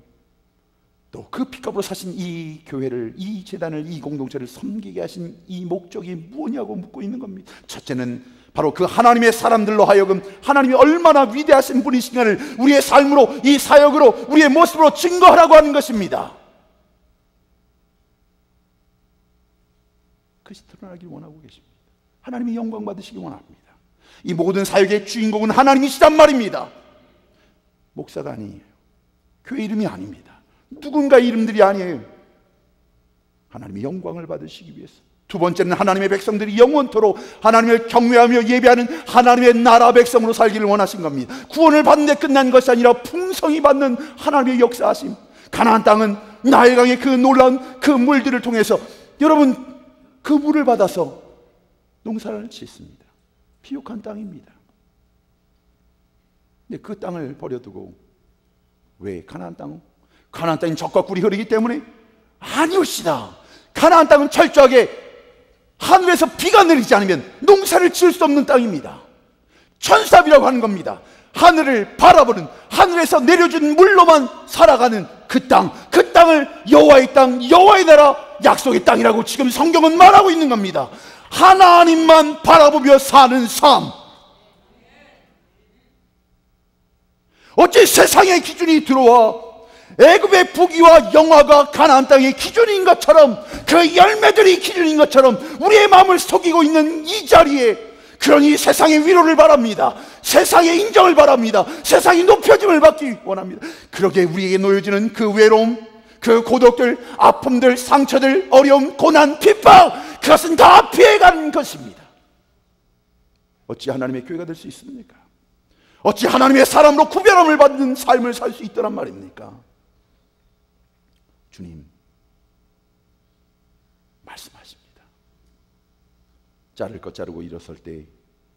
또 그 피값으로 사신 이 교회를, 이 재단을, 이 공동체를 섬기게 하신 이 목적이 뭐냐고 묻고 있는 겁니다. 첫째는 바로 그 하나님의 사람들로 하여금 하나님이 얼마나 위대하신 분이신가를 우리의 삶으로, 이 사역으로, 우리의 모습으로 증거하라고 하는 것입니다. 그것이 드러나길 원하고 계십니다. 하나님이 영광 받으시기 원합니다. 이 모든 사역의 주인공은 하나님이시단 말입니다. 목사가 아니에요. 교회 이름이 아닙니다. 누군가 이름들이 아니에요. 하나님의 영광을 받으시기 위해서. 두 번째는 하나님의 백성들이 영원토록 하나님을 경외하며 예배하는 하나님의 나라 백성으로 살기를 원하신 겁니다. 구원을 받는 데 끝난 것이 아니라 풍성히 받는 하나님의 역사하심. 가나안 땅은 나일강의 그 놀라운 그 물들을 통해서 여러분 그 물을 받아서 농사를 짓습니다. 비옥한 땅입니다. 근데 그 땅을 버려두고 왜 가나안 땅은 적과 꿀이 흐르기 때문에 아니옵시다. 가나안 땅은 철저하게 하늘에서 비가 내리지 않으면 농사를 지을 수 없는 땅입니다. 천삽이라고 하는 겁니다. 하늘을 바라보는, 하늘에서 내려준 물로만 살아가는 그 땅을 여호와의 땅, 여호와의 나라, 약속의 땅이라고 지금 성경은 말하고 있는 겁니다. 하나님만 바라보며 사는 삶. 어째 세상의 기준이 들어와 애굽의 부귀와 영화가 가나안 땅의 기준인 것처럼, 그 열매들이 기준인 것처럼 우리의 마음을 속이고 있는 이 자리에, 그러니 세상의 위로를 바랍니다. 세상의 인정을 바랍니다. 세상이 높여짐을 받기 원합니다. 그러기에 우리에게 놓여지는 그 외로움, 그 고독들, 아픔들, 상처들, 어려움, 고난, 핍박, 그것은 다 피해가는 것입니다. 어찌 하나님의 교회가 될 수 있습니까? 어찌 하나님의 사람으로 구별함을 받는 삶을 살 수 있더란 말입니까? 주님 말씀하십니다. 자를 것 자르고 일어설 때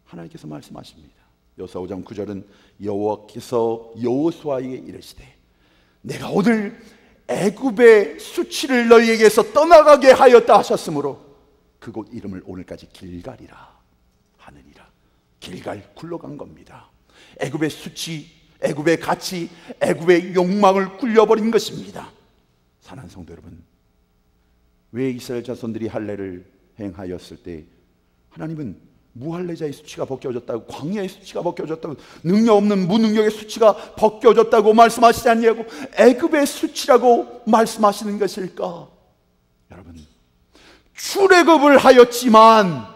하나님께서 말씀하십니다. 여호수아 5장 9절은 여호와께서 여호수아에게 이르시되 내가 오늘 애굽의 수치를 너희에게서 떠나가게 하였다 하셨으므로 그곳 이름을 오늘까지 길갈이라 하느니라. 길갈 굴러간 겁니다. 애굽의 수치, 애굽의 가치, 애굽의 욕망을 굴려버린 것입니다. 사랑하는 성도 여러분, 왜 이스라엘 자손들이 할례를 행하였을 때 하나님은 무할례자의 수치가 벗겨졌다고, 광야의 수치가 벗겨졌다고, 능력 없는 무능력의 수치가 벗겨졌다고 말씀하시지 않냐고, 애굽의 수치라고 말씀하시는 것일까? 여러분, 출애굽을 하였지만,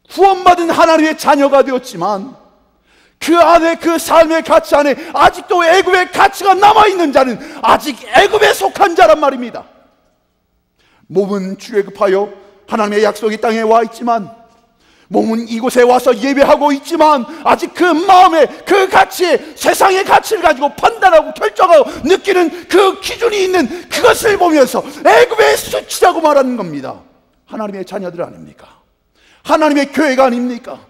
구원받은 하나님의 자녀가 되었지만, 그 안에, 그 삶의 가치 안에 아직도 애굽의 가치가 남아있는 자는 아직 애굽에 속한 자란 말입니다. 몸은 출애굽하여 하나님의 약속의 땅에 와 있지만, 몸은 이곳에 와서 예배하고 있지만, 아직 그 마음에, 그 가치에, 세상의 가치를 가지고 판단하고 결정하고 느끼는 그 기준이 있는 그것을 보면서 애굽의 수치라고 말하는 겁니다. 하나님의 자녀들 아닙니까? 하나님의 교회가 아닙니까?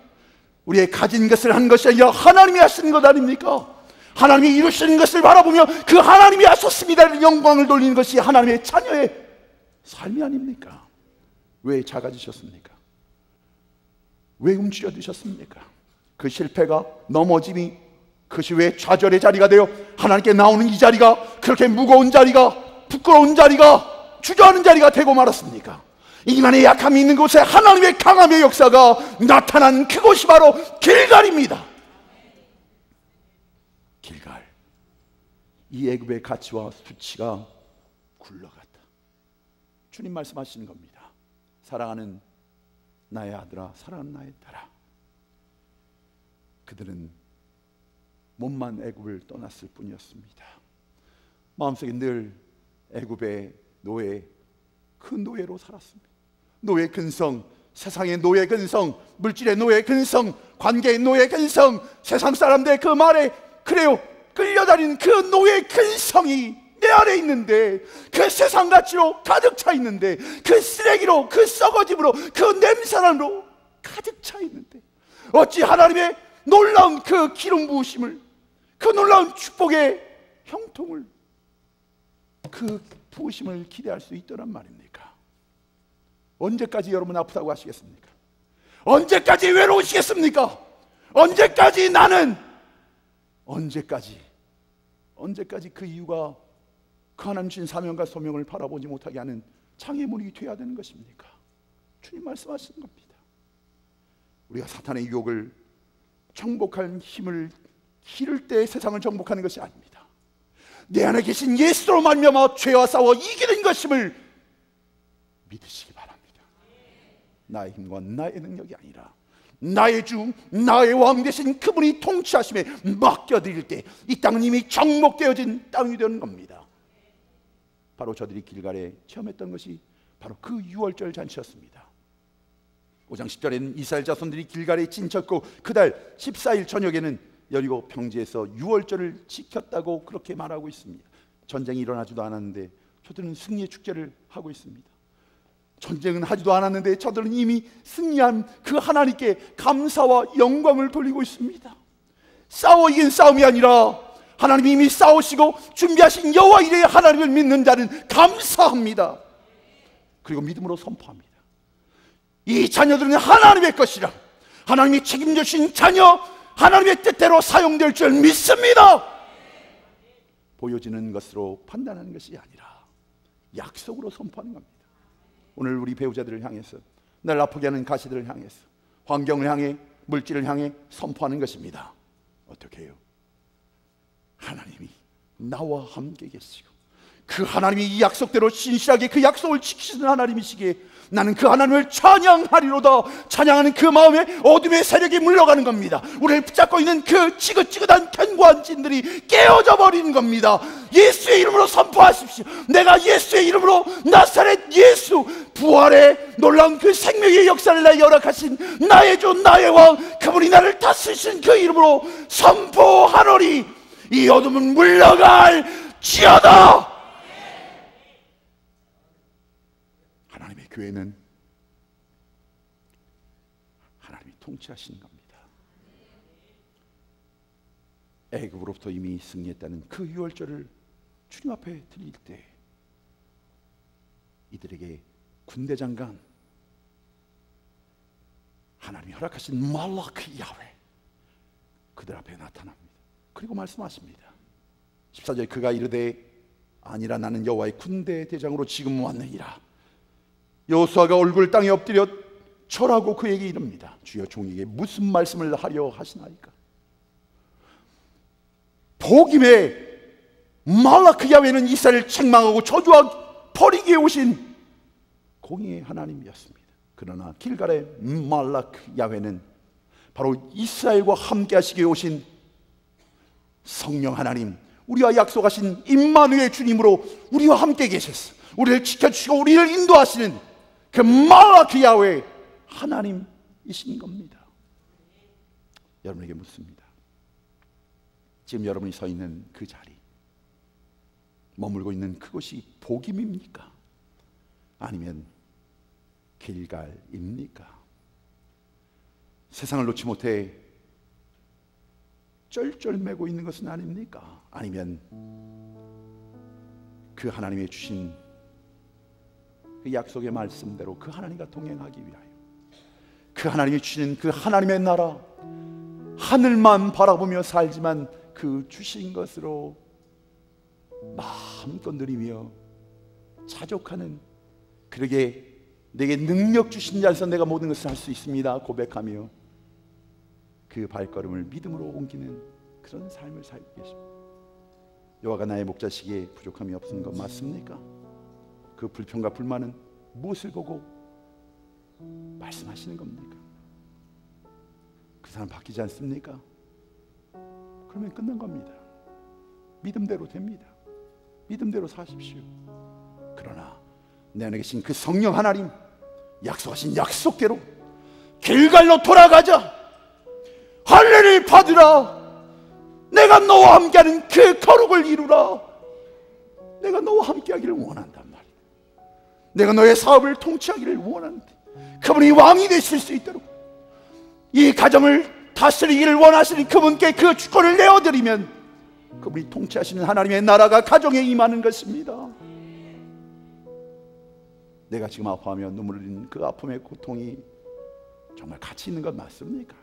우리의 가진 것을 한 것이 아니라 하나님이 하시는 것 아닙니까? 하나님이 이루시는 것을 바라보며 그 하나님이 하셨습니다를 영광을 돌리는 것이 하나님의 자녀의 삶이 아닙니까? 왜 작아지셨습니까? 왜 움츠려드셨습니까? 그 실패가, 넘어짐이, 그것이 왜 좌절의 자리가 되어 하나님께 나오는 이 자리가 그렇게 무거운 자리가, 부끄러운 자리가, 주저하는 자리가 되고 말았습니까? 인간의 약함이 있는 곳에 하나님의 강함의 역사가 나타난 그곳이 바로 길갈입니다. 길갈. 이 애굽의 가치와 수치가 굴러갔다. 주님 말씀하시는 겁니다. 사랑하는 나의 아들아, 사랑하는 나의 딸아, 그들은 몸만 애굽을 떠났을 뿐이었습니다. 마음속에 늘 애굽의 노예, 그 노예로 살았습니다. 노예 근성, 세상의 노예 근성, 물질의 노예 근성, 관계의 노예 근성, 세상 사람들의 그 말에 그래요 끌려다니는 그 노예 근성이 내 안에 있는데, 그 세상 가치로 가득 차 있는데, 그 쓰레기로, 그 썩어짐으로, 그 냄새나로 가득 차 있는데, 어찌 하나님의 놀라운 그 기름 부으심을, 그 놀라운 축복의 형통을, 그 부으심을 기대할 수 있더란 말입니까? 언제까지 여러분 아프다고 하시겠습니까? 언제까지 외로우시겠습니까? 언제까지 나는, 언제까지 그 이유가 그 하나님 주신 사명과 소명을 바라보지 못하게 하는 장애물이 되어야 되는 것입니까? 주님 말씀하시는 겁니다. 우리가 사탄의 유혹을 정복할 힘을 기를 때 세상을 정복하는 것이 아닙니다. 내 안에 계신 예수로 말미암아 죄와 싸워 이기는 것임을 믿으시기 바랍니다. 나의 힘과 나의 능력이 아니라 나의 주, 나의 왕 되신 그분이 통치하심에 맡겨드릴 때 이 땅은 이미 정복되어진 땅이 되는 겁니다. 바로 저들이 길갈에 체험했던 것이 바로 그 유월절 잔치였습니다. 5장 10절에는 이스라엘 자손들이 길갈에 진쳤고 그달 14일 저녁에는 여리고 평지에서 유월절을 지켰다고 그렇게 말하고 있습니다. 전쟁이 일어나지도 않았는데 저들은 승리의 축제를 하고 있습니다. 전쟁은 하지도 않았는데 저들은 이미 승리한 그 하나님께 감사와 영광을 돌리고 있습니다. 싸워 이긴 싸움이 아니라 하나님이 이미 싸우시고 준비하신 여호와 이레의 하나님을 믿는 자는 감사합니다. 그리고 믿음으로 선포합니다. 이 자녀들은 하나님의 것이라, 하나님이 책임져 주신 자녀, 하나님의 뜻대로 사용될 줄 믿습니다. 보여지는 것으로 판단하는 것이 아니라 약속으로 선포하는 겁니다. 오늘 우리 배우자들을 향해서, 날 아프게 하는 가시들을 향해서, 환경을 향해, 물질을 향해 선포하는 것입니다. 어떻게 해요? 하나님이 나와 함께 계시고 그 하나님이 이 약속대로 신실하게 그 약속을 지키시는 하나님이시기에 나는 그 하나님을 찬양하리로다. 찬양하는 그 마음에 어둠의 세력이 물러가는 겁니다. 우리를 붙잡고 있는 그 지긋지긋한 견고한 진들이 깨어져 버리는 겁니다. 예수의 이름으로 선포하십시오. 내가 예수의 이름으로 나사렛 예수, 부활의 놀라운 그 생명의 역사를 나에게 허락하신 나의 주 나의 왕, 그분이 나를 다스리신 그 이름으로 선포하노니 이 어둠은 물러갈지어다. 하나님의 교회는 하나님이 통치하시는 겁니다. 애굽으로부터 이미 승리했다는 그 유월절을 주님 앞에 드릴 때 이들에게 군대 장관, 하나님이 허락하신 말라크 야훼 그들 앞에 나타납니다. 그리고 말씀하십니다. 14절 그가 이르되 아니라 나는 여호와의 군대 대장으로 지금 왔느니라. 여호수아가 얼굴 땅에 엎드려 절하고 그에게 이릅니다. 주여 종에게 무슨 말씀을 하려 하시나이까. 복임의 말라크 야훼는 이스라엘을 책망하고 저주하고 버리기 위해 오신 공의의 하나님이었습니다. 그러나 길갈의 말라크 야훼는 바로 이스라엘과 함께 하시기 위해 오신 성령 하나님, 우리와 약속하신 임마누엘 주님으로 우리와 함께 계셔서 우리를 지켜주시고 우리를 인도하시는 그 말라크 야훼 하나님이신 겁니다. 여러분에게 묻습니다. 지금 여러분이 서 있는 그 자리, 머물고 있는 그곳이 복임입니까? 아니면 길갈입니까? 세상을 놓지 못해 쩔쩔매고 있는 것은 아닙니까? 아니면 그 하나님의 주신 그 약속의 말씀대로 그 하나님과 동행하기 위하여 그 하나님이 주신 그 하나님의 나라, 하늘만 바라보며 살지만 그 주신 것으로 마음껏 누리며 자족하는, 그러게 내게 능력 주신 자에서 내가 모든 것을 할 수 있습니다 고백하며 그 발걸음을 믿음으로 옮기는 그런 삶을 살고 계십니다. 여호와가 나의 목자시기에 부족함이 없는 것 맞습니까? 그 불평과 불만은 무엇을 보고 말씀하시는 겁니까? 그 사람 바뀌지 않습니까? 그러면 끝난 겁니다. 믿음대로 됩니다. 믿음대로 사십시오. 그러나 내 안에 계신 그 성령 하나님, 약속하신 약속대로 길갈로 돌아가자. 할례를 받으라. 내가 너와 함께하는 그 거룩을 이루라. 내가 너와 함께하기를 원한단 말이야. 내가 너의 사업을 통치하기를 원하는데 그분이 왕이 되실 수 있도록 이 가정을 다스리기를 원하시는 그분께 그 주권을 내어드리면 그분이 통치하시는 하나님의 나라가 가정에 임하는 것입니다. 내가 지금 아파하며 눈물을 흘리는 그 아픔의 고통이 정말 가치 있는 것 맞습니까?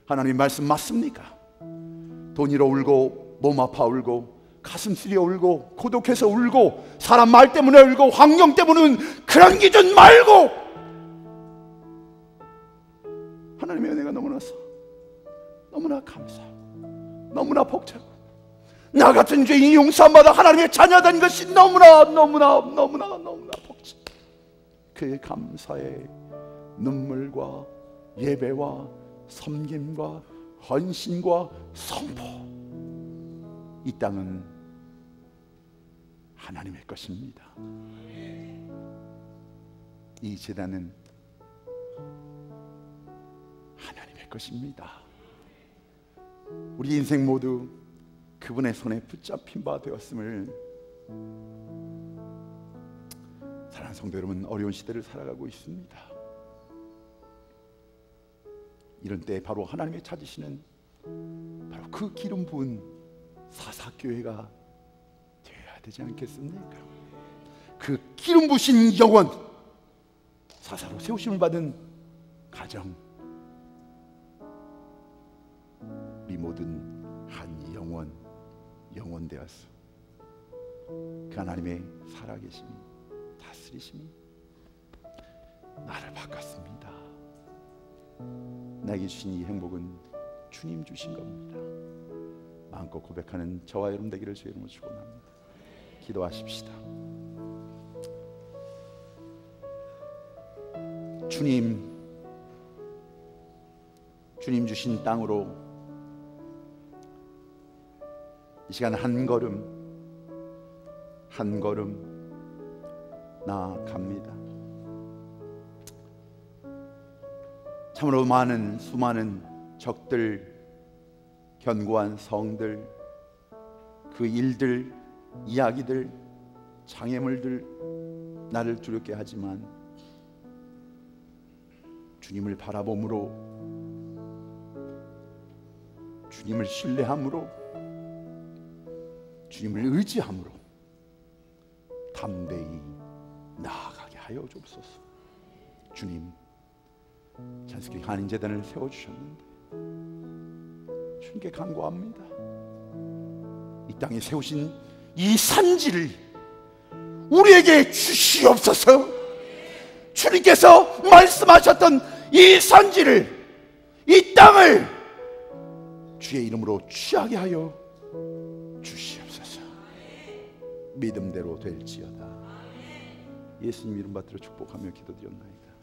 하나님 말씀 맞습니까? 돈 잃어 울고, 몸 아파 울고, 가슴 쓰려 울고, 고독해서 울고, 사람 말 때문에 울고, 환경 때문에 그런 기준 말고 하나님의 은혜가 너무나 감사하고 너무나 복잡하고 나 같은 죄인이 용서받아 하나님의 자녀된 것이 너무나 복잡. 그 감사의 눈물과 예배와 섬김과 헌신과 선포, 이 땅은 하나님의 것입니다. 이 제단은 하나님의 것입니다. 우리 인생 모두 그분의 손에 붙잡힌 바 되었음을, 사랑하는 성도 여러분, 어려운 시대를 살아가고 있습니다. 이런 때 바로 하나님이 찾으시는 바로 그 기름 부은 사사교회가 되어야 되지 않겠습니까? 그 기름 부으신 영혼, 사사로 세우심을 받은 가정, 우리 모든 한 영혼 되어서 그 하나님의 살아계심이, 다스리심이 나를 바꿨습니다. 나에게 주신 이 행복은 주님 주신 겁니다. 마음껏 고백하는 저와 여러분 되기를 주의 이름으로 축원합니다. 기도하십시다. 주님 주신 땅으로 이 시간 한 걸음 나아갑니다. 참으로 수많은 적들, 견고한 성들, 그 일들, 이야기들, 장애물들 나를 두렵게 하지만 주님을 바라봄으로, 주님을 신뢰함으로, 주님을 의지함으로 담대히 나아가게 하여 주옵소서. 주님, 찬스키 한인재단을 세워주셨는데 주님께 간구합니다. 이 땅에 세우신 이 산지를 우리에게 주시옵소서. 주님께서 말씀하셨던 이 산지를, 이 땅을 주의 이름으로 취하게 하여 주시옵소서. 믿음대로 될지어다. 예수님 이름 받들어 축복하며 기도드렸나이다.